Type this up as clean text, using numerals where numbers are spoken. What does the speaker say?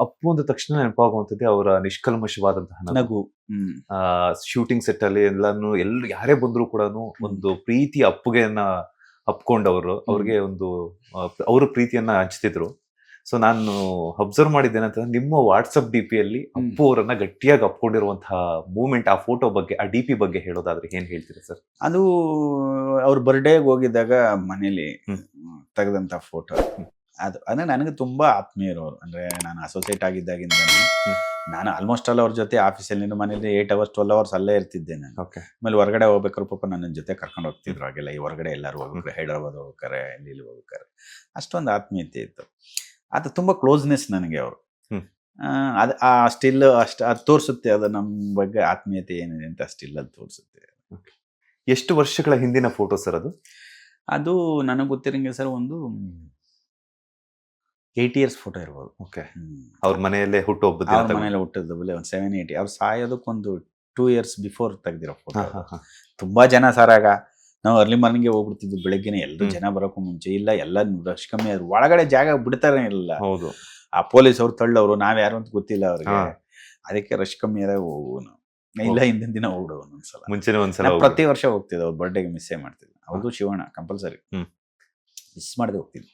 ಅಪ್ಪು ಅಂದ ತಕ್ಷಣ ನೆನಪಾಗುವಂಥದ್ದೇ ಅವರ ನಿಷ್ಕಲ್ಮಶವಾದಂತಹ ನಗು. ನಗು. ಶೂಟಿಂಗ್ ಸೆಟ್ ಅಲ್ಲಿ ಎಲ್ಲಾನು ಯಾರೇ ಬಂದ್ರು ಕೂಡ ಒಂದು ಪ್ರೀತಿ ಅಪ್ಪುಗೆಯನ್ನ ಅಪ್ಕೊಂಡವರು ಅವ್ರಿಗೆ ಒಂದು ಅವ್ರ ಪ್ರೀತಿಯನ್ನ ಹಂಚ್ತಿದ್ರು. ಸೊ ನಾನು ಅಬ್ಸರ್ವ್ ಮಾಡಿದ್ದೇನಂತಂದ್ರೆ ನಿಮ್ಮ ವಾಟ್ಸಪ್ ಡಿ ಪಿ ಅಲ್ಲಿ ಅಪ್ಪು ಅವರನ್ನ ಗಟ್ಟಿಯಾಗಿ ಅಪ್ಕೊಂಡಿರುವಂತಹ ಮೂಮೆಂಟ್, ಆ ಫೋಟೋ ಬಗ್ಗೆ, ಆ ಡಿ ಪಿ ಬಗ್ಗೆ ಹೇಳೋದಾದ್ರೆ ಏನ್ ಹೇಳ್ತೀರಾ ಸರ್? ಅದು ಅವ್ರ ಬರ್ಡೇಗೆ ಹೋಗಿದ್ದಾಗ ಮನೇಲಿ ತೆಗೆದಂತ ಫೋಟೋ. ಅದು ಅಂದ್ರೆ ನನಗೆ ತುಂಬಾ ಆತ್ಮೀಯರವರು. ಅಂದ್ರೆ ನಾನು ಅಸೋಸಿಯೇಟ್ ಆಗಿದ್ದಾಗಿಂದ ನಾನು ಆಲ್ಮೋಸ್ಟ್ ಆಲ್ ಅವ್ರ ಜೊತೆ ಆಫೀಸಲ್ಲಿ ಮನೇಲಿ 8 hours 12 hours ಅಲ್ಲೇ ಇರ್ತಿದ್ದೆ ನಾನು. ಆಮೇಲೆ ಹೊರಗಡೆ ಹೋಗ್ಬೇಕಾದ್ರೆ ಪಾಪ ನನ್ನ ಜೊತೆ ಕರ್ಕೊಂಡು ಹೋಗ್ತಿದ್ರು. ಹಾಗೆಲ್ಲ ಈ ಹೊರಗಡೆ ಎಲ್ಲರೂ ಹೋಗ್ಬೇಕಾರೆ, ಹೈದರಾಬಾದ್ ಹೋಗ್ಬೇಕಾರೆ, ಇಲ್ಲಿ ಹೋಗ್ಬೇಕಾರೆ ಅಷ್ಟೊಂದು ಆತ್ಮೀಯತೆ ಇತ್ತು. ಅದು ತುಂಬಾ ಕ್ಲೋಸ್ನೆಸ್ ನನಗೆ ಅವರು. ಅದು ಆ ಸ್ಟಿಲ್ ಅದು ತೋರಿಸುತ್ತೆ, ಅದು ನಮ್ಮ ಬಗ್ಗೆ ಆತ್ಮೀಯತೆ ಏನಿದೆ ಅಂತ ಸ್ಟಿಲ್ ಅದು ತೋರಿಸುತ್ತೆ. ಎಷ್ಟು ವರ್ಷಗಳ ಹಿಂದಿನ ಫೋಟೋ ಸರ್ ಅದು? ಅದು ನನಗೆ ಗೊತ್ತಿರಂಗೆ ಸರ್ ಒಂದು 8 years ಫೋಟೋ ಇರ್ಬೋದು. ಅವ್ರ ಮನೆಯಲ್ಲೇ ಮನೆಯಲ್ಲೇ ಹುಟ್ಟಿದ್ದಬಲೆ ಒಂದು 7-8. ಅವ್ರು ಸಾಯೋದಕ್ಕೊಂದು 2 years ಬಿಫೋರ್ ತೆಗ್ದಿರೋ ಫೋಟೋ. ತುಂಬಾ ಜನ ಸರ್ ಆಗ ನಾವು ಅರ್ಲಿ ಮಾರ್ನಿಂಗ್ಗೆ ಹೋಗ್ಬಿಡ್ತಿದ್ವಿ. ಬೆಳಗ್ಗೆನೆ ಎಲ್ಲರೂ ಜನ ಬರೋಕ್ಕೂ ಮುಂಚೆ ಇಲ್ಲ, ಎಲ್ಲ ರಶ್ ಕಮ್ಮಿ ಆದ್ರು. ಒಳಗಡೆ ಜಾಗ ಬಿಡ್ತಾನೆ ಇಲ್ಲ. ಹೌದು, ಆ ಪೊಲೀಸ್ ಅವ್ರು ತಳ್ಳವ್ರು, ನಾವ್ ಯಾರು ಅಂತ ಗೊತ್ತಿಲ್ಲ ಅವ್ರಿಗೆ. ಅದಕ್ಕೆ ರಶ್ ಕಮ್ಮಿ ಆದಾಗ ಹೋಗುವ ನಾವು. ಇಲ್ಲ ಹಿಂದಿನ ದಿನ ಹೋಗ್ಬಿಡೋ ಒಂದೊಂದ್ಸಲ. ಮುಂಚೆನೆ ಒಂದ್ಸಲ ಪ್ರತಿ ವರ್ಷ ಹೋಗ್ತಿದ್ದೆ. ಅವ್ರ ಬರ್ಡೇಗೆ ಮಿಸ್ಸೇ ಮಾಡ್ತಿದ್ದೆ. ಹೌದು ಶಿವಣ್ಣ ಕಂಪಲ್ಸರಿ ಮಿಸ್ ಮಾಡದೆ ಹೋಗ್ತಿದ್ವಿ.